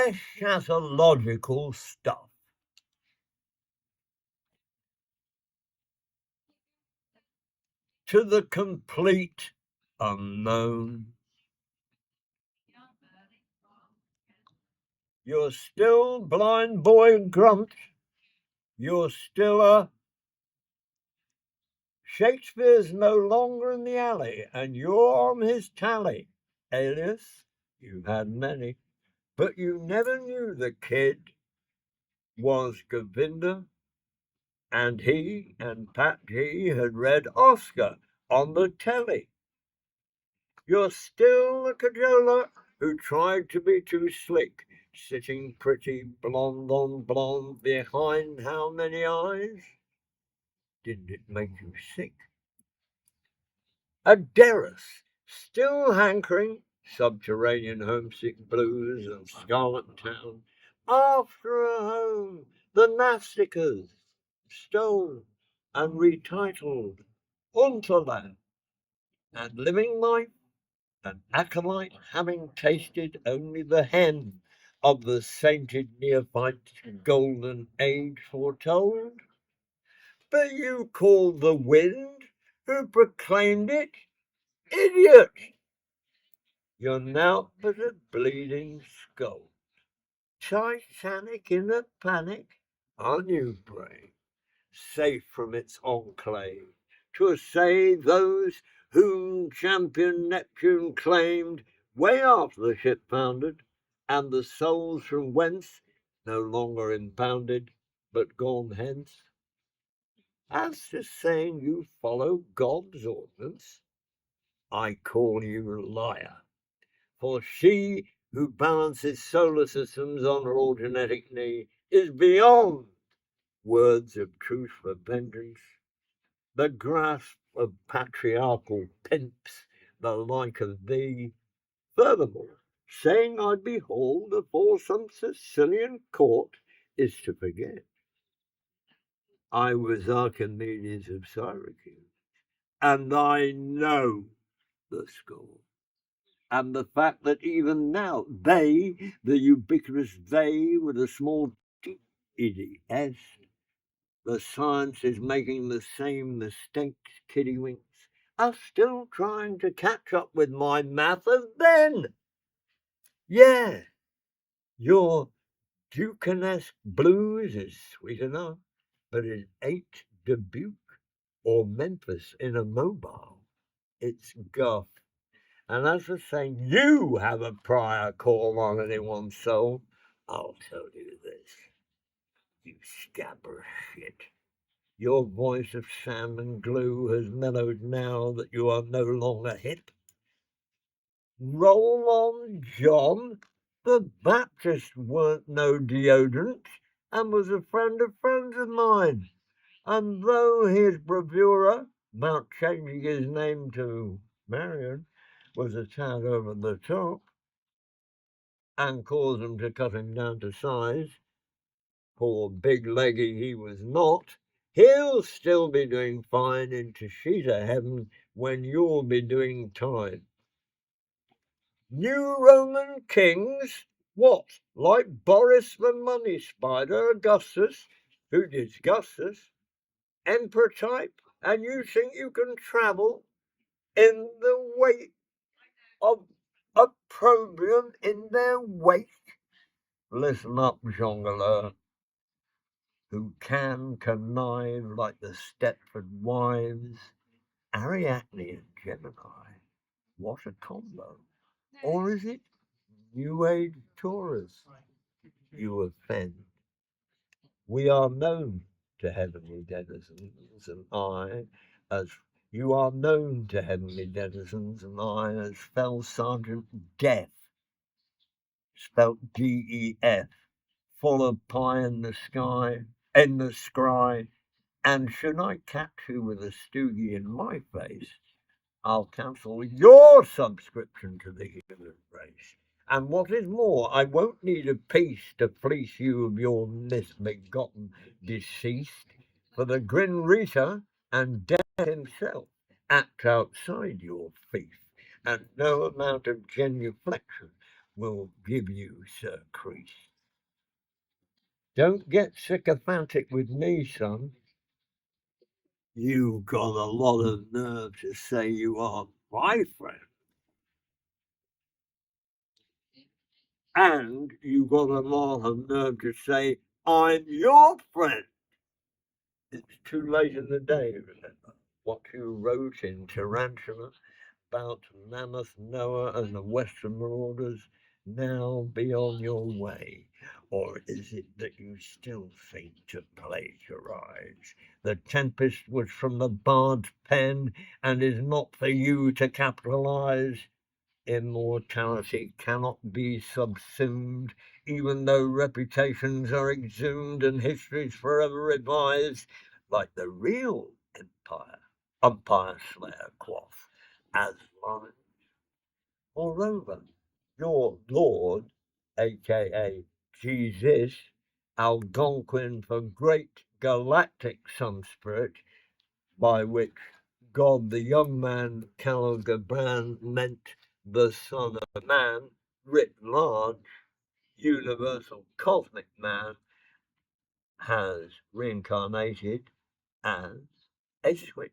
eschatological stuff. To the complete unknown. You're still blind boy grunt. You're still a Shakespeare's no longer in the alley, and you're on his tally. Alias, you've had many, but you never knew the kid was Govinda, and he and Pat G had read Oscar on the telly. You're still a cajoler who tried to be too slick, sitting pretty blonde on blonde behind how many eyes? Didn't it make you sick? A Derris, still hankering, subterranean homesick blues and Scarlet Town, after a home, the Nasticas, stole and retitled Unterland, and living life, an acolyte having tasted only the hen of the sainted neophyte's golden age foretold. But you called the wind who proclaimed it idiot. You're now but a bleeding skull. Titanic in a panic, are you brave? Safe from its enclave, to essay those whom champion Neptune claimed way after the ship foundered, and the souls from whence no longer impounded, but gone hence? As to saying you follow God's ordinance, I call you liar. For she who balances solar systems on her genetic knee is beyond words of truth for vengeance, the grasp of patriarchal pimps, the like of thee. Furthermore, saying I'd behold afore some Sicilian court is to forget. I was Archimedes of Syracuse, and I know the score. And the fact that even now they, the ubiquitous they with a small EDS, the science is making the same mistakes, kiddywinks, are still trying to catch up with my math of then. Yeah, your Dukenesque blues is sweet enough, but it ain't Dubuque or Memphis in a mobile. It's guff. And as for saying you have a prior call on anyone's soul, I'll tell you this, you scab of shit. Your voice of sand and glue has mellowed now that you are no longer hip. Roll on, John. The Baptist weren't no deodorant, and was a friend of friends of mine. And though his bravura about changing his name to Marion was a tad over the top, and caused him to cut him down to size, poor big leggy he was not, he'll still be doing fine in Tashita heaven when you'll be doing time. New Roman kings? What, like Boris the money spider, Augustus, who disgusts us, emperor type, and you think you can travel in the weight of opprobrium in their wake? Listen up, jongleur, who can connive like the Stepford wives, Ariadne and Gemini. What a combo. Or is it New Age Taurus? You offend. We are known to heavenly denizens, and I, as you are known to heavenly denizens, and I, as fell Sergeant Death, spelt DEF, full of pie in the sky, in the scry, and should I catch you with a stoogie in my face, I'll cancel your subscription to the human race. And what is more, I won't need a piece to fleece you of your misbegotten deceased, for the Grim Reaper and Death himself act outside your fief, and no amount of genuflection will give you, Sir Crease. Don't get sycophantic with me, son. You got a lot of nerve to say you are my friend. And you got a lot of nerve to say I'm your friend. It's too late in the day, remember. What you wrote in Tarantula about Mammoth Noah and the Western Marauders, now be on your way? Or is it that you still think to plagiarize? The Tempest was from the bard's pen and is not for you to capitalize. Immortality cannot be subsumed, even though reputations are exhumed and histories forever revised, like the real umpire slayer quaff, as mine. Moreover, your Lord, aka Jesus, Algonquin for great galactic some spirit, by which God the young man Calogaban meant the Son of Man, writ large, universal cosmic man, has reincarnated as a switch,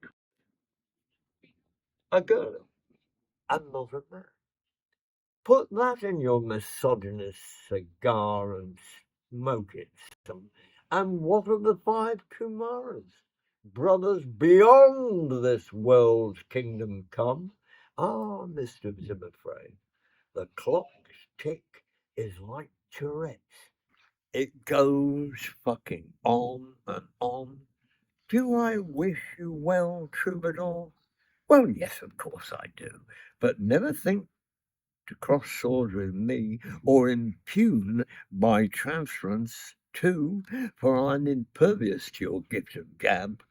a girl, and not a man. Put that in your misogynist cigar and smoke it some. And what of the five Kumaras? Brothers beyond this world's kingdom come. Ah, Mr. Zimmerfrey, the clock's tick is like Tourette's. It goes fucking on and on. Do I wish you well, troubadour? Well, yes, of course I do. But never think to cross swords with me, or impugn by transference too, for I'm impervious to your gift of gab.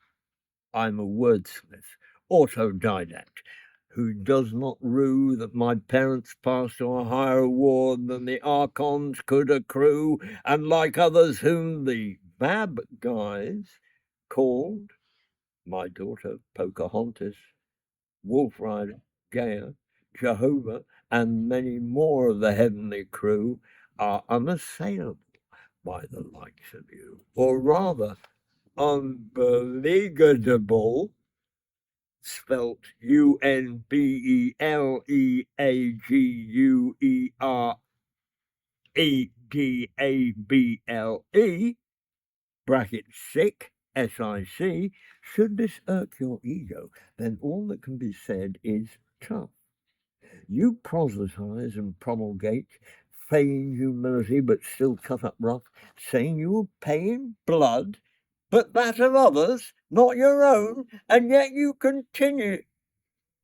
I'm a wordsmith, autodidact, who does not rue that my parents passed to a higher award than the archons could accrue, and like others whom the Bab guys called my daughter Pocahontas, Wolf Rider, Gaia, Jehovah, and many more of the heavenly crew are unassailable by the likes of you, or rather unbeleaguable, spelt Unbeleaguerable, bracket sick, SIC. Should this irk your ego, then all that can be said is tough. You proselytize and promulgate, feign humility but still cut up rough, saying you will pay in blood, but that of others, not your own, and yet you continue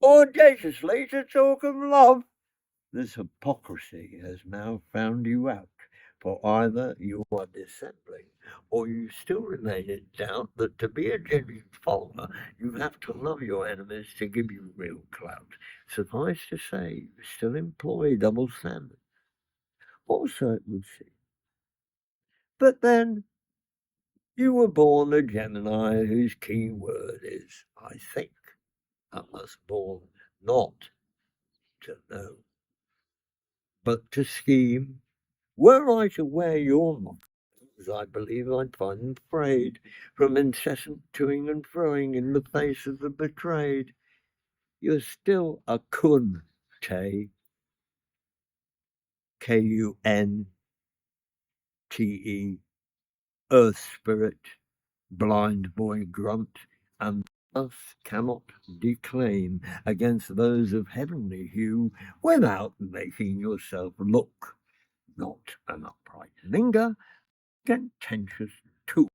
audaciously to talk of love. This hypocrisy has now found you out, for either you are dissembling, or you still remain in doubt that to be a genuine follower, you have to love your enemies to give you real clout. Suffice to say, you still employ double standards. Also, it would seem. But then, you were born a Gemini whose key word is, I think, unless born not to know, but to scheme. Were I to wear your mottos, I believe I'd find them frayed from incessant toing and froing in the face of the betrayed. You're still a Kunte, Kunte, earth spirit, blind boy grunt, and thus cannot declaim against those of heavenly hue without making yourself look not an upright linger, contentious too.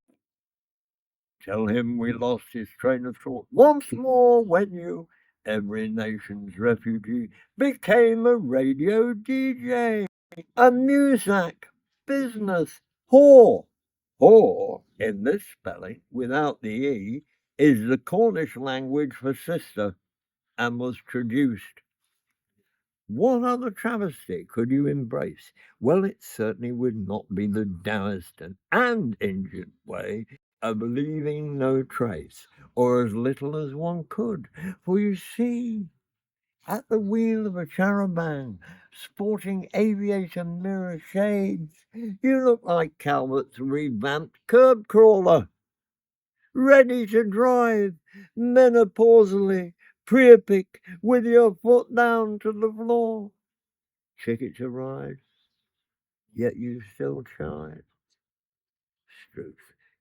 Tell him we lost his train of thought once more when you, every nation's refugee, became a radio DJ, a Muzak, business, whore. Whore, in this spelling, without the E, is the Cornish language for sister, and was traduced. What other travesty could you embrace? Well, it certainly would not be the Taoist and Indian way of leaving no trace, or as little as one could. For you see, at the wheel of a charabanc, sporting aviator mirror shades. You look like Calvert's revamped curb crawler, ready to drive menopausally, pre-epic, with your foot down to the floor. Ticket to ride, yet you still chide. Struth,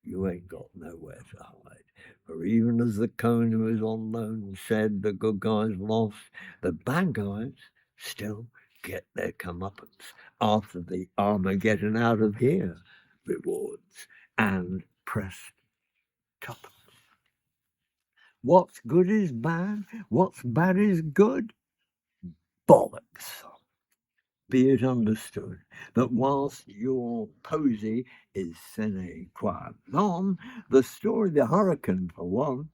you ain't got nowhere to hide. For even as the cone who is on loan said the good guys lost, the bad guys still get their comeuppance after the Armageddon out of here rewards and pressed tuppence. What's good is bad, what's bad is good. Bollocks. Be it understood that whilst your posy is sine qua non, the story of the hurricane, for one,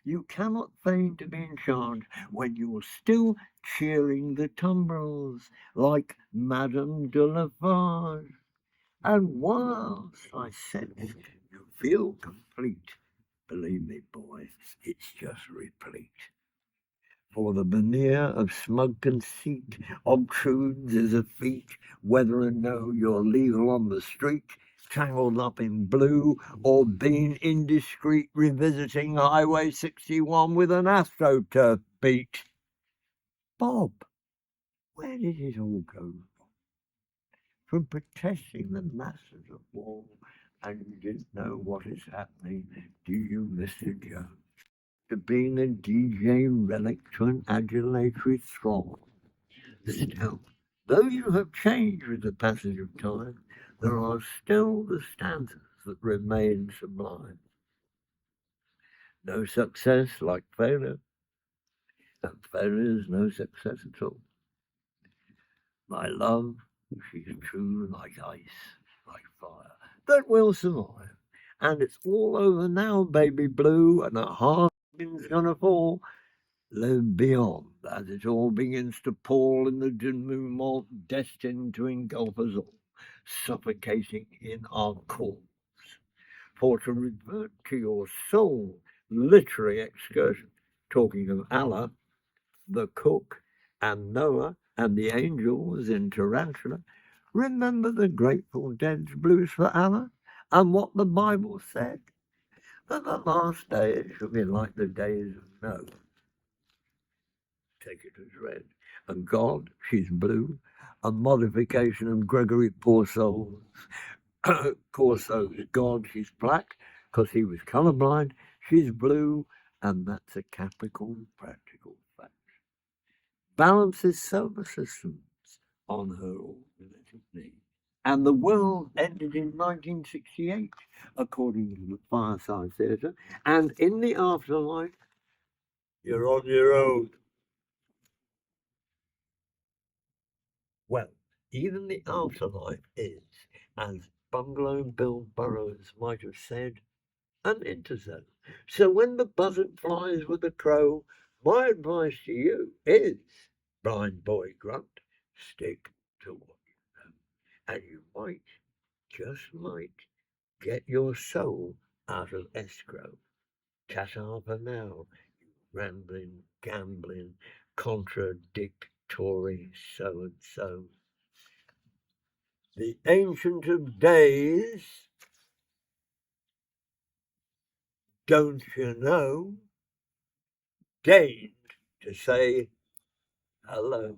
you cannot feign to be in charge when you're still cheering the tumbrils like Madame de Lafarge. And whilst I said you feel complete, believe me, boy, it's just replete. For the veneer of smug conceit obtrudes as a feat, whether or no you're legal on the street, tangled up in blue, or being indiscreet revisiting Highway 61 with an AstroTurf beat. Bob, where did it all go wrong? From protesting the masses of war, and you didn't know what is happening, do you, Mr. Jones? To being a DJ relic to an adulatory throng. Still, though you have changed with the passage of time, there are still the stanzas that remain sublime. No success like failure, and failure is no success at all. My love, she's true like ice, like fire, that will survive. And it's all over now, baby blue, and a hard rain's gonna fall. Live beyond as it all begins to pall in the denouement destined to engulf us all, suffocating in our cause. For to revert to your sole literary excursion, talking of Allah, the cook, and Noah, and the angels in Tarantula, remember the Grateful Dead's blues for Allah, and what the Bible said, that the last days shall be like the days of Noah. Take it as read. And God, she's blue, a modification of Gregory Corso's God, she's black, because he was colourblind, she's blue, and that's a Capricorn practical fact. Balances solar systems on her alternative knee. And the world ended in 1968, according to the Fireside Theatre, and in the afterlife, you're on your own. Well, even the afterlife is, as Bungalow Bill Burroughs might have said, an interzone. So when the buzzard flies with the crow, my advice to you is, blind boy grunt, stick to what you know. And you might, just might, get your soul out of escrow. Ta-ta for now, you rambling, gambling, contradictory so-and-so. The Ancient of Days, don't you know, deigned to say hello.